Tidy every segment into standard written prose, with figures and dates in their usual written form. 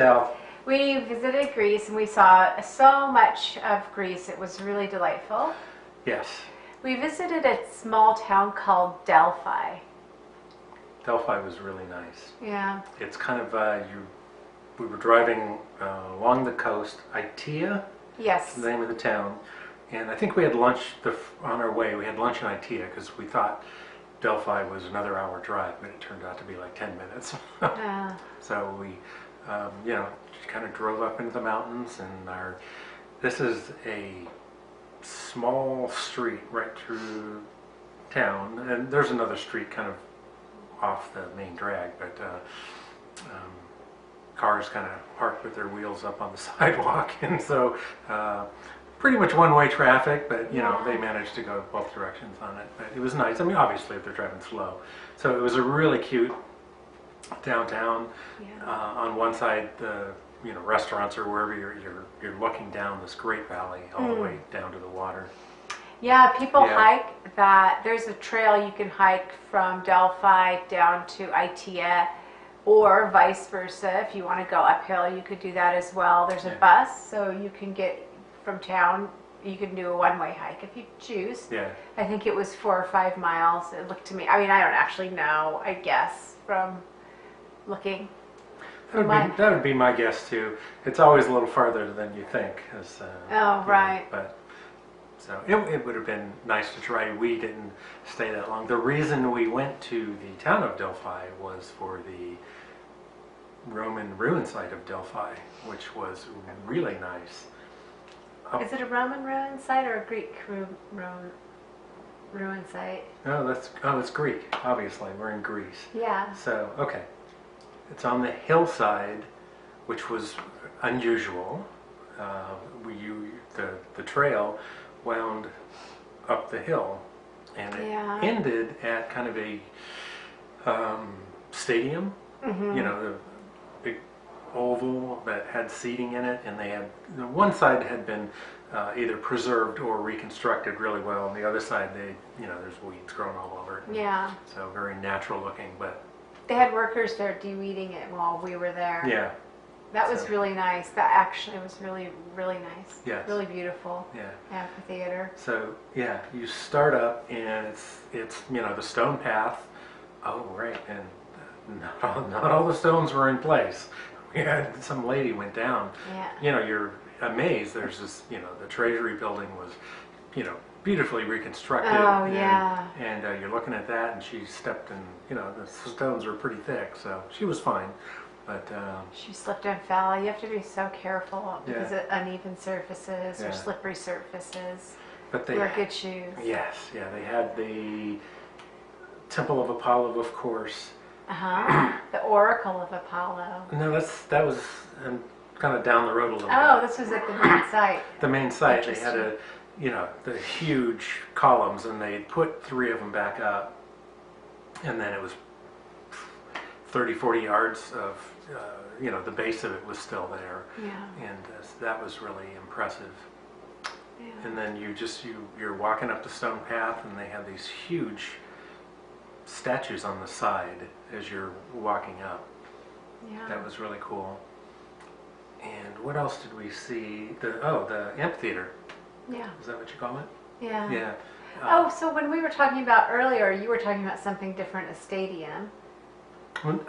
yourself? We visited Greece and we saw so much of Greece. It was really delightful. Yes. We visited a small town called Delphi. Delphi was really nice. Yeah. It's kind of, we were driving along the coast. Itea Yes. is the name of the town. And I think we had lunch on our way. We had lunch in Itea because we thought Delphi was another hour drive, but it turned out to be like 10 minutes. So we, kind of drove up into the mountains, and this is a small street right through town, and there's another street kind of off the main drag, but cars kind of parked with their wheels up on the sidewalk, and so pretty much one-way traffic, but they managed to go both directions on it. But it was nice. I mean, obviously if they're driving slow. So it was a really cute downtown. On one side, the restaurants or wherever you're looking down this great valley all the way down to the water. Yeah, people hike that. There's a trail you can hike from Delphi down to Itea, or vice versa. If you want to go uphill, you could do that as well. There's a bus, so you can get from town. You can do a one-way hike if you choose. Yeah. I think it was 4 or 5 miles. It looked to me. I mean, I don't actually know. I guess from looking. That would be my guess too. It's always a little farther than you think. Right. But so it would have been nice to try. We didn't stay that long. The reason we went to the town of Delphi was for the Roman ruin site of Delphi, which was really nice. Is it a Roman ruin site or a Greek ruin site? It's Greek. Obviously, we're in Greece. Yeah. So okay. It's on the hillside, which was unusual. The trail wound up the hill, and it ended at kind of a stadium. The big oval that had seating in it, and they had one side had been either preserved or reconstructed really well, and the other side there's weeds growing all over it. Yeah. So very natural looking, but. They had workers there de-weeding it while we were there. Yeah. That was really nice. That actually was really, really nice. Yes. Really beautiful. Yeah. Amphitheater. So you start up, and it's the stone path. Oh right, and not all the stones were in place. We had some lady went down. Yeah. You're amazed. There's this the Treasury building was beautifully reconstructed. Oh, yeah. And you're looking at that, and she stepped in, the stones were pretty thick, so she was fine. But she slipped and fell. You have to be so careful because of uneven surfaces or slippery surfaces. But they wear good shoes. Yes, yeah. They had the Temple of Apollo, of course. The Oracle of Apollo. No, that was kind of down the road a little bit. Oh, this was at the main site. The main site. They had the huge columns, and they put 3 of them back up, and then it was 30-40 yards of the base of it was still there. And that was really impressive. And then you're walking up the stone path, and they have these huge statues on the side as you're walking up. That was really cool. And what else did we see? The amphitheater. Yeah. Is that what you call it? Yeah. Yeah. So when we were talking about earlier, you were talking about something different, a stadium. The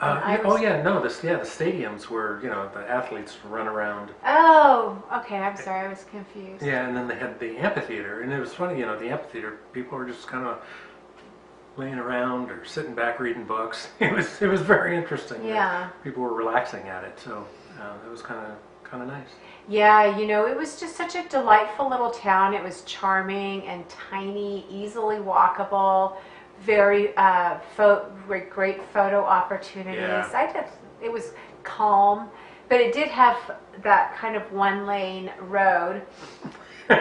stadiums where the athletes run around. Oh, okay. I'm sorry, I was confused. Yeah, and then they had the amphitheater, and it was funny. The amphitheater, people were just kind of laying around or sitting back reading books. It was very interesting. Yeah. People were relaxing at it, so it was kind of nice. Yeah, it was just such a delightful little town. It was charming and tiny, easily walkable. Very great photo opportunities. Yeah. It was calm, but it did have that kind of one-lane road in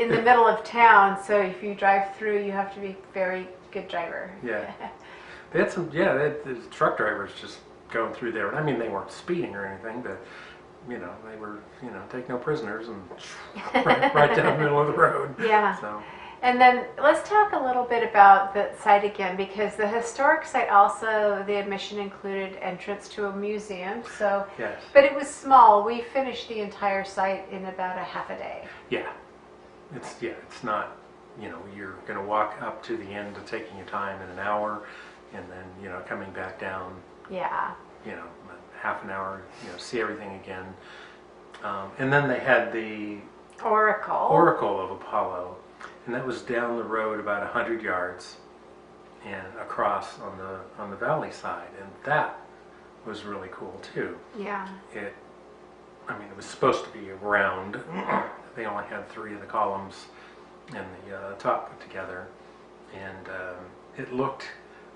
the middle of town. So if you drive through, you have to be a very good driver. Yeah, they had some. Yeah, the truck drivers just going through there. I mean, they weren't speeding or anything, but they were take no prisoners and right down the middle of the road. Yeah. So. And then let's talk a little bit about the site again, because the historic site also, the admission included entrance to a museum. So, Yes. but it was small. We finished the entire site in about a half a day. Yeah. It's not, you're going to walk up to the end of taking your time in an hour, and then, coming back down, Yeah. half an hour, see everything again. And then they had the Oracle of Apollo, and that was down the road about 100 yards and across on the valley side, and that was really cool too. Yeah. It was supposed to be round. They only had 3 of the columns and the top put together, and it looked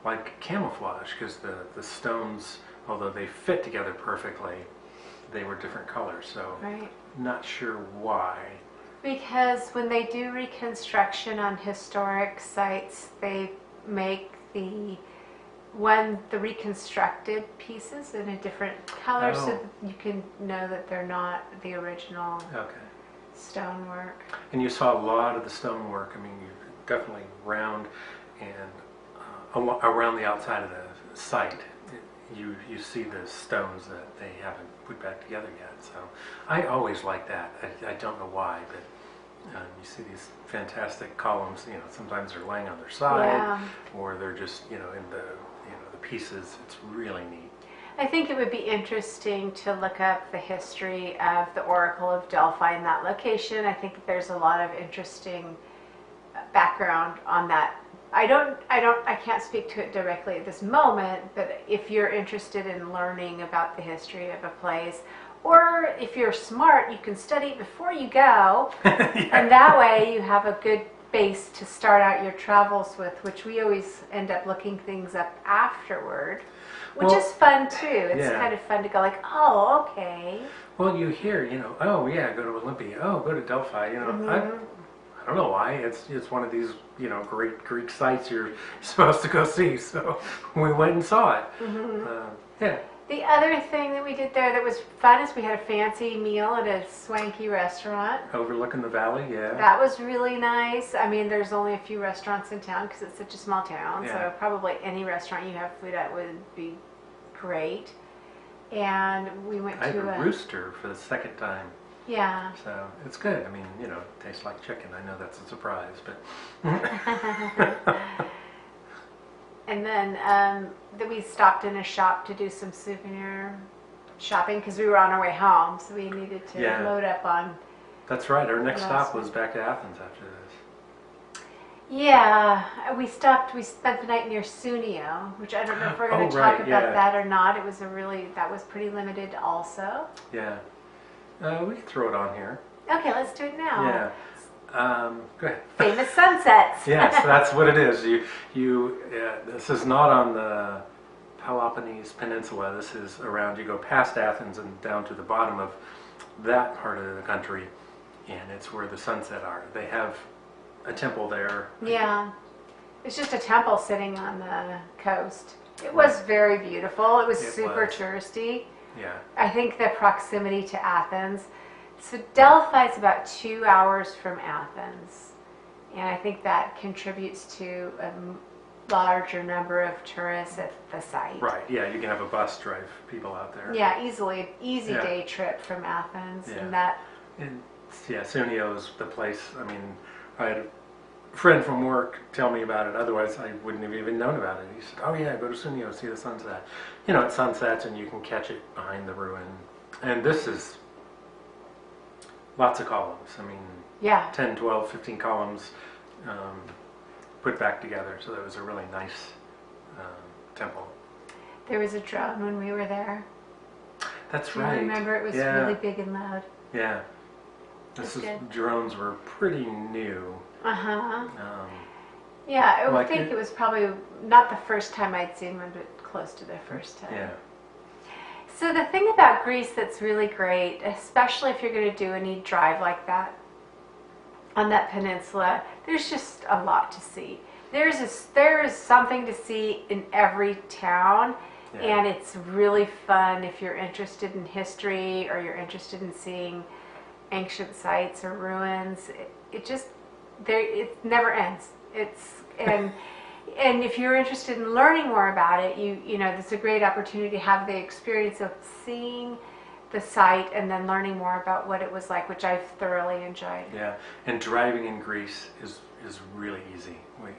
like camouflage because the stones, although they fit together perfectly, they were different colors. So Right. not sure why. Because when they do reconstruction on historic sites, they make the reconstructed pieces in a different color so that you can know that they're not the original Okay. stonework. And you saw a lot of the stonework. You definitely round and around the outside of the site. You see the stones that they haven't put back together yet. So I always like that. I don't know why, but you see these fantastic columns. Sometimes they're laying on their side, Yeah. or they're just in the the pieces. It's really neat. I think it would be interesting to look up the history of the Oracle of Delphi in that location. I think there's a lot of interesting background on that. I can't speak to it directly at this moment, but if you're interested in learning about the history of a place, or if you're smart, you can study before you go, and that way you have a good base to start out your travels with, which we always end up looking things up afterward, which is fun too. It's kind of fun to go like, oh, okay. Well, you hear, oh yeah, go to Olympia, oh, go to Delphi, I don't know why. It's one of these, great Greek sites you're supposed to go see. So we went and saw it. Yeah. The other thing that we did there that was fun is we had a fancy meal at a swanky restaurant. Overlooking the valley, yeah. That was really nice. There's only a few restaurants in town because it's such a small town. Yeah. So probably any restaurant you have food at would be great. And we went I had to a rooster for the second time. Yeah. So it's good. It tastes like chicken. I know that's a surprise, but. And then we stopped in a shop to do some souvenir shopping because we were on our way home, so we needed to load up on. That's right. Our next stop was back to Athens after this. Yeah, we stopped. We spent the night near Sunio, which I don't know if we're going to talk about that or not. It was that was pretty limited, also. Yeah, we can throw it on here. Okay, let's do it now. Yeah. Go ahead. Famous sunsets. Yes, that's what it is. This is not on the Peloponnese Peninsula. This is around. You go past Athens and down to the bottom of that part of the country, and it's where the sunset are. They have a temple there. Yeah, it's just a temple sitting on the coast. It was very beautiful. It was super touristy. Yeah. I think the proximity to Athens. So Delphi is about 2 hours from Athens, and I think that contributes to a larger number of tourists at the site. Right, yeah, you can have a bus drive people out there. Yeah, easy day trip from Athens. Yeah. Sunio is the place. I had a friend from work tell me about it, otherwise I wouldn't have even known about it. He said, oh yeah, go to Sunio, see the sunset. It sunsets and you can catch it behind the ruin. And this is lots of columns. 10, 12, 15 columns put back together. So that was a really nice temple. There was a drone when we were there. That's Do right. you remember? It was really big and loud. Yeah. Drones were pretty new. Uh-huh. Yeah, I would think it was probably not the first time I'd seen one, but close to the first time. Yeah. So the thing about Greece that's really great, especially if you're going to do any drive like that on that peninsula, there's just a lot to see. There is something to see in every town, and it's really fun if you're interested in history or you're interested in seeing ancient sites or ruins. it never ends. And if you're interested in learning more about it, you know, it's a great opportunity to have the experience of seeing the site and then learning more about what it was like, which I've thoroughly enjoyed. Yeah, and driving in Greece is really easy.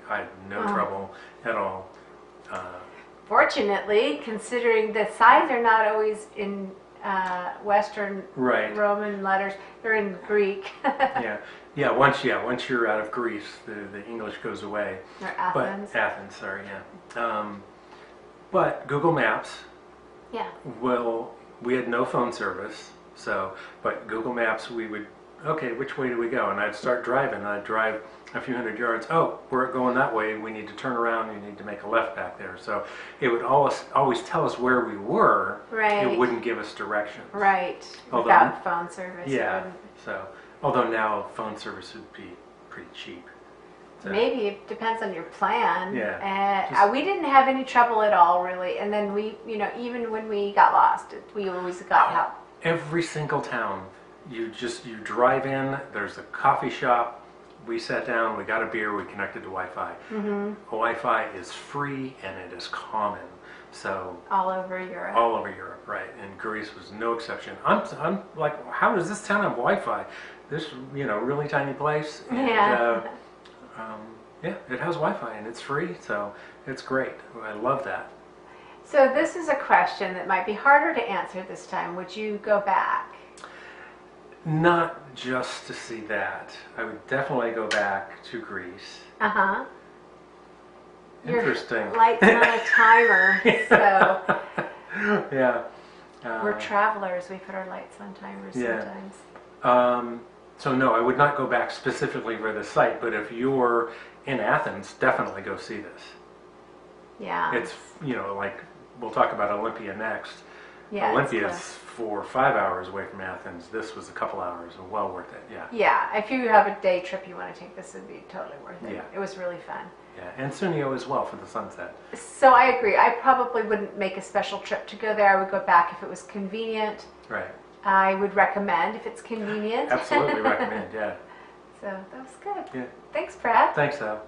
I had no trouble at all. Fortunately, considering the signs are not always in Western Right. Roman letters, they're in Greek. Yeah. Once you're out of Greece, the English goes away. Or Athens. But Athens, sorry, yeah. But Google Maps Yeah. we had no phone service, but Google Maps, we would, okay, which way do we go? And I'd start driving, and I'd drive a few hundred yards. Oh, we're going that way. We need to turn around. You need to make a left back there. So it would always tell us where we were. Right. It wouldn't give us directions. Right. Although- Without phone service. it Yeah. wouldn't. So, although now phone service would be pretty cheap. So, Maybe it depends on your plan. Yeah. We didn't have any trouble at all, really. And then we, you know, even when we got lost, we always got help. Every single town, you drive in. There's a coffee shop. We sat down. We got a beer. We connected to Wi-Fi. Mm-hmm. Wi-Fi is free and it is common. So All over Europe. all over Europe, right? And Greece was no exception. I'm like, how does this town have Wi-Fi? This, you know, really tiny place. And, Yeah. yeah, it has Wi-Fi and it's free, so it's great. I love that. So this is a question that might be harder to answer this time. Would you go back? Not just to see that. I would definitely go back to Greece. Uh-huh. Interesting. Your light's on a timer, so Yeah. we're travelers. We put our lights on timers Yeah. sometimes. So no, I would not go back specifically for the site, but if you're in Athens, definitely go see this. Yeah. It's, you know, like, we'll talk about Olympia next. Yeah, it's Olympia's close. 4 or 5 hours away from Athens. This was a couple hours, and well worth it, yeah. Yeah, if you have a day trip you want to take, this would be totally worth it. Yeah. It was really fun. Yeah, and Sunio as well for the sunset. So I agree. I probably wouldn't make a special trip to go there. I would go back if it was convenient. Right. I would recommend if it's convenient. Absolutely recommend, yeah. So that was good. Yeah. Thanks, Brad. Thanks, though.